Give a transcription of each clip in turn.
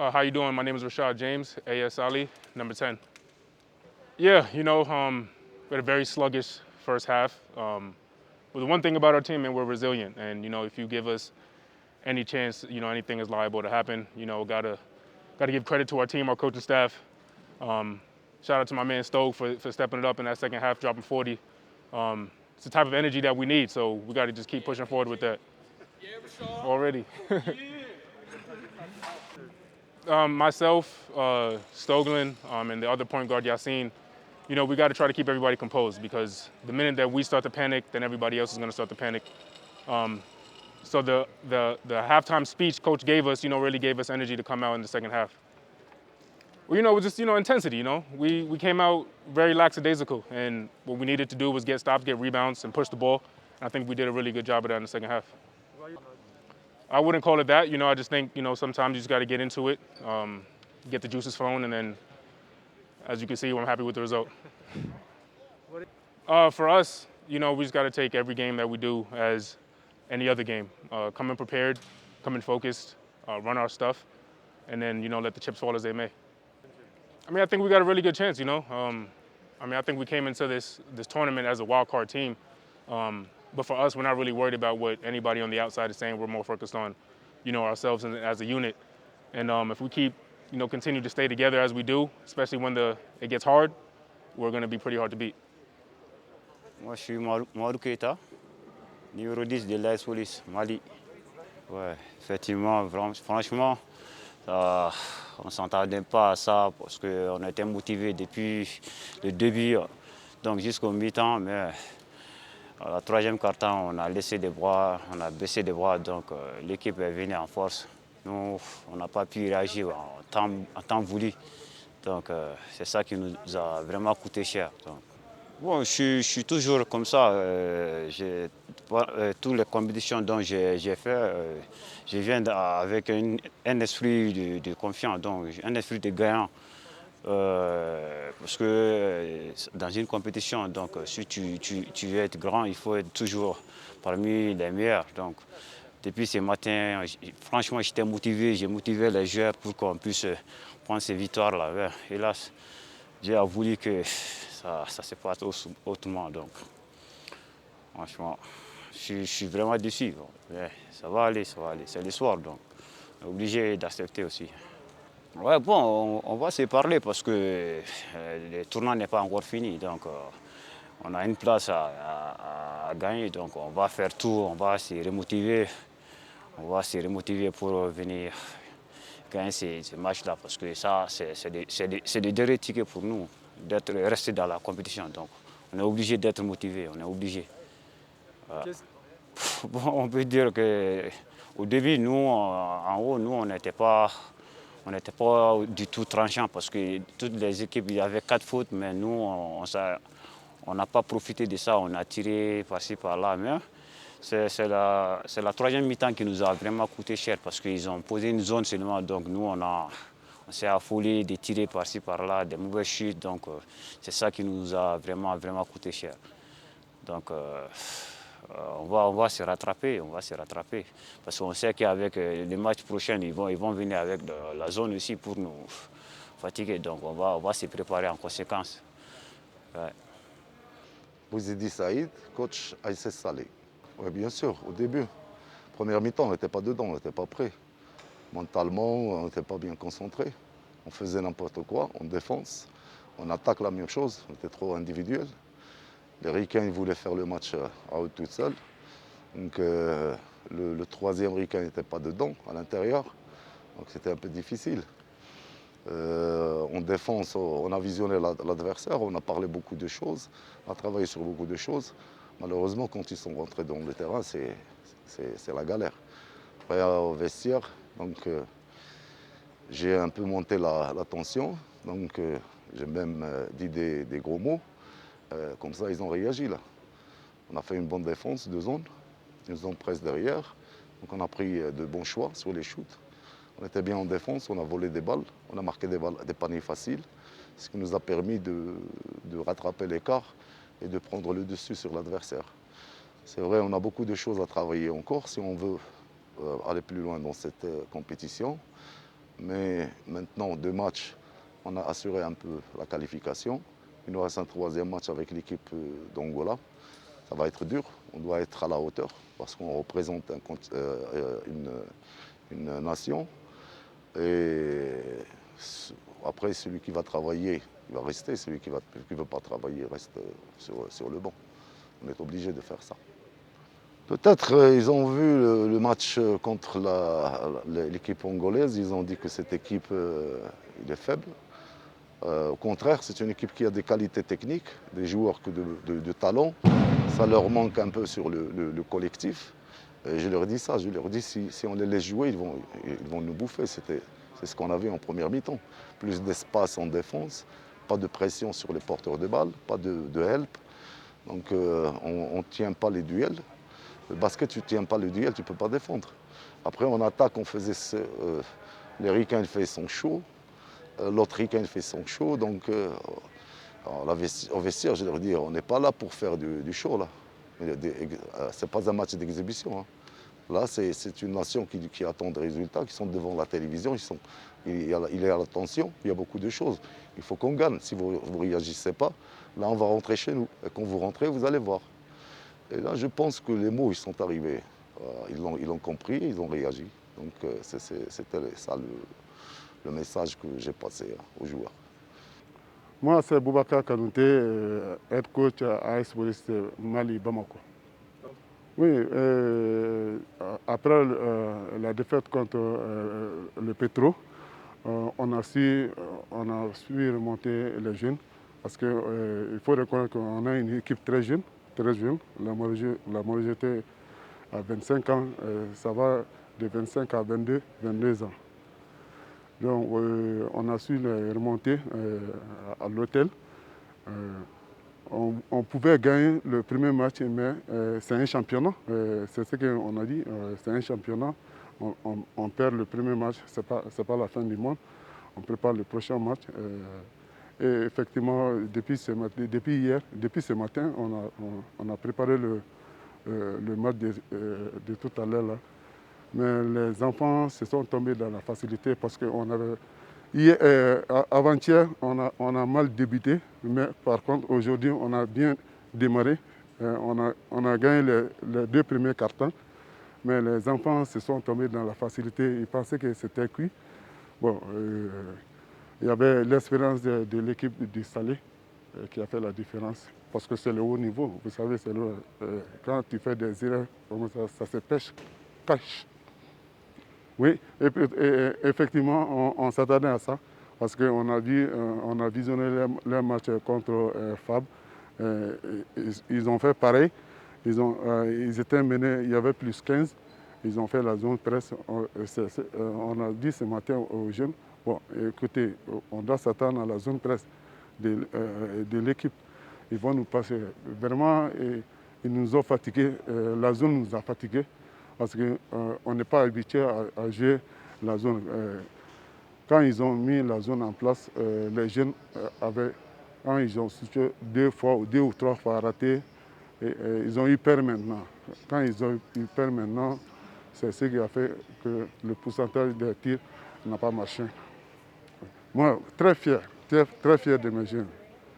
How you doing? My name is Rashad James, AS Ali, number 10. Yeah, we had a very sluggish first half. But the one thing about our team, man, we're resilient. And, if you give us any chance, anything is liable to happen. Gotta give credit to our team, our coaching staff. Shout out to my man Stoke for stepping it up in that second half, dropping 40. It's the type of energy that we need, so we got to just keep pushing forward with that. Already. Myself, Stoglin, and the other point guard, Yassine, we got to try to keep everybody composed because the minute that we start to panic, then everybody else is going to start to panic. So the halftime speech coach gave us, really gave us energy to come out in the second half. Well, it was just, intensity, We came out very lackadaisical, and what we needed to do was get stops, get rebounds, and push the ball. And I think we did a really good job of that in the second half. I wouldn't call it that. I just think, sometimes you just got to get into it, get the juices flowing, and then, as you can see, I'm happy with the result. For us, we just got to take every game that we do as any other game. Come in prepared, come in focused, run our stuff, and then, let the chips fall as they may. I think we got a really good chance, I think we came into this tournament as a wild card team. But for us, we're not really worried about what anybody on the outside is saying. We're more focused on, ourselves as a unit. And if we keep, continue to stay together as we do, especially when it gets hard, we're going to be pretty hard to beat. Moi, je suis Maodo Keita, numéro 10 de l'AS Police, Mali. Ouais, effectivement, franchement, on ne s'entendait pas à ça parce qu'on était motivés depuis le début, donc jusqu'au mi-temps, mais à la troisième quart-temps, on a laissé des bras, on a baissé des bras, donc l'équipe est venue en force. Nous, on n'a pas pu réagir en temps voulu. Donc c'est ça qui nous a vraiment coûté cher. Donc. Bon, je suis toujours comme ça. Toutes les compétitions dont j'ai fait, je viens avec un esprit de confiance, donc un esprit de gagnant. Parce que dans une compétition, donc, si tu veux être grand, il faut être toujours parmi les meilleurs. Donc, depuis ce matin, franchement, j'étais motivé, j'ai motivé les joueurs pour qu'on puisse prendre ces victoires-là. Hélas, Dieu a voulu que ça se passe autrement. Donc, franchement, je suis vraiment déçu. Bon. Ça va aller, ça va aller. C'est le soir, donc on est obligé d'accepter aussi. Ouais, bon, on va se parler parce que le tournoi n'est pas encore fini. Donc, on a une place à gagner. Donc, on va faire tout, on va se remotiver. On va se remotiver pour venir gagner ces matchs-là. Parce que ça, c'est le dernier ticket pour nous d'être restés dans la compétition. Donc, on est obligé d'être motivé, on est obligé. Bon, on peut dire qu'au début, nous, en haut, nous, on n'était pas du tout tranchant parce que toutes les équipes, il y avait 4 fautes, mais nous, on n'a pas profité de ça, on a tiré par-ci, par-là. Mais c'est la troisième mi-temps qui nous a vraiment coûté cher parce qu'ils ont posé une zone seulement, donc nous, on s'est affolé de tirer par-ci, par-là, des mauvaises chutes, donc c'est ça qui nous a vraiment, vraiment coûté cher. Donc, on va se rattraper, Parce qu'on sait qu'avec les matchs prochains, ils vont venir avec la zone aussi pour nous fatiguer. Donc on va se préparer en conséquence. Ouais. Bouzidi Saïd, coach AS Salé. Oui, bien sûr, au début. Première mi-temps, on n'était pas dedans, on n'était pas prêt. Mentalement, on n'était pas bien concentré. On faisait n'importe quoi, on défense. On attaque la même chose, on était trop individuel. Les Ricains voulaient faire le match à eux tout seuls. Donc le troisième Ricain n'était pas dedans, à l'intérieur. Donc c'était un peu difficile. En défense, on a visionné l'adversaire, on a parlé beaucoup de choses, on a travaillé sur beaucoup de choses. Malheureusement, quand ils sont rentrés dans le terrain, c'est la galère. Après, au vestiaire, donc j'ai un peu monté la tension. Donc j'ai même dit des gros mots. Comme ça, ils ont réagi là. On a fait une bonne défense de zone, une zone presse derrière. Donc on a pris de bons choix sur les shoots. On était bien en défense, on a volé des balles, on a marqué des paniers faciles, ce qui nous a permis de rattraper l'écart et de prendre le dessus sur l'adversaire. C'est vrai, on a beaucoup de choses à travailler encore si on veut aller plus loin dans cette compétition. Mais maintenant, 2 matchs, on a assuré un peu la qualification. Il nous reste un 3e match avec l'équipe d'Angola. Ça va être dur, on doit être à la hauteur parce qu'on représente une nation. Et après, celui qui va travailler, il va rester. Celui qui ne veut pas travailler reste sur le banc. On est obligé de faire ça. Peut-être ils ont vu le match contre l'équipe angolaise. Ils ont dit que cette équipe il est faible. Au contraire, c'est une équipe qui a des qualités techniques, des joueurs de talent. Ça leur manque un peu sur le collectif. Et je leur dis ça, je leur dis si on les laisse jouer, ils vont nous bouffer. C'est ce qu'on avait en première mi-temps. Plus d'espace en défense, pas de pression sur les porteurs de balles, pas de help. Donc on ne tient pas les duels. Le basket, tu ne tiens pas le duel, tu ne peux pas défendre. Après, en attaque, on faisait les ricains, ils faisaient son show. L'autre ricain, il fait son show. Donc, au vestiaire, je leur dis, on n'est pas là pour faire du show. Ce n'est pas un match d'exhibition. Hein. Là, c'est une nation qui attend des résultats, qui sont devant la télévision. Il y a l'attention, il y a beaucoup de choses. Il faut qu'on gagne. Si vous ne réagissez pas, là, on va rentrer chez nous. Et quand vous rentrez, vous allez voir. Et là, je pense que les mots, ils sont arrivés. Ils l'ont compris, ils ont réagi. Donc, c'était ça le message que j'ai passé aux joueurs. Moi, c'est Boubacar Kanouté, head coach à AS Police Mali Bamako. Oui, après la défaite contre le Petro, on a su remonter les jeunes parce qu'il faut reconnaître qu'on a une équipe très jeune. La majorité à 25 ans, ça va de 25 à 22 ans. Donc on a su les remonter à l'hôtel. On pouvait gagner le premier match, mais c'est un championnat. C'est ce qu'on a dit, c'est un championnat. On perd le premier match, ce n'est pas la fin du monde. On prépare le prochain match. Et effectivement, depuis ce matin, on a préparé le match de tout à l'heure. Là. Mais les enfants se sont tombés dans la facilité parce qu'avant-hier, on a mal débuté, mais par contre, aujourd'hui, on a bien démarré. On a gagné les 2 premiers cartons, mais les enfants se sont tombés dans la facilité. Ils pensaient que c'était cuit. Bon, il y avait l'expérience de l'équipe du Salé qui a fait la différence. Parce que c'est le haut niveau. Vous savez, quand tu fais des erreurs, ça se cache. Oui, et effectivement, on s'attendait à ça. Parce qu'on a visionné leur match contre FAB. Ils ont fait pareil. Ils étaient menés, il y avait plus 15. Ils ont fait la zone presse. On a dit ce matin aux jeunes, bon, écoutez, on doit s'attendre à la zone presse de l'équipe. Ils vont nous passer. Vraiment, ils nous ont fatigués. La zone nous a fatigués parce qu'on n'est pas habitué à jouer la zone. Quand ils ont mis la zone en place, les jeunes quand ils ont switché 2 ou 3 fois raté, ils ont eu peur maintenant. Quand ils ont eu peur maintenant, c'est ce qui a fait que le pourcentage des tirs n'a pas marché. Moi, très fier de mes jeunes.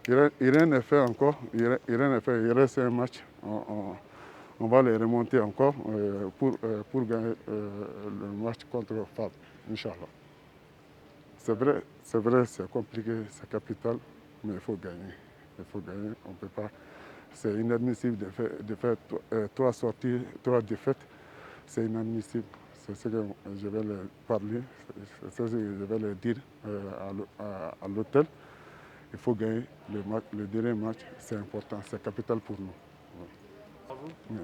Rien n'est fait encore, rien n'est fait. Il reste un match. On va les remonter encore pour gagner le match contre FAB, Inch'Allah. C'est vrai, c'est compliqué, c'est capital, mais il faut gagner. Il faut gagner, on ne peut pas. C'est inadmissible de faire 3 sorties, 3 défaites. C'est inadmissible. C'est ce que je vais leur parler, c'est ce que je vais leur dire à l'hôtel. Il faut gagner le dernier match, c'est important, c'est capital pour nous. Oui.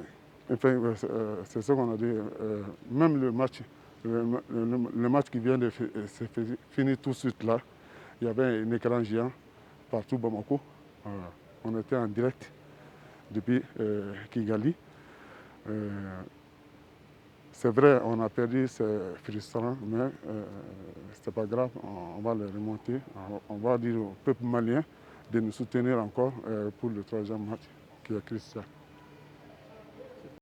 Enfin, c'est ce qu'on a dit. Même le match qui vient de se finir tout de suite là, il y avait un écran géant partout Bamako. On était en direct depuis Kigali. C'est vrai, on a perdu, c'est frustrant, mais c'est pas grave, on va les remonter. On va dire au peuple malien de nous soutenir encore pour le 3e match qui est crucial.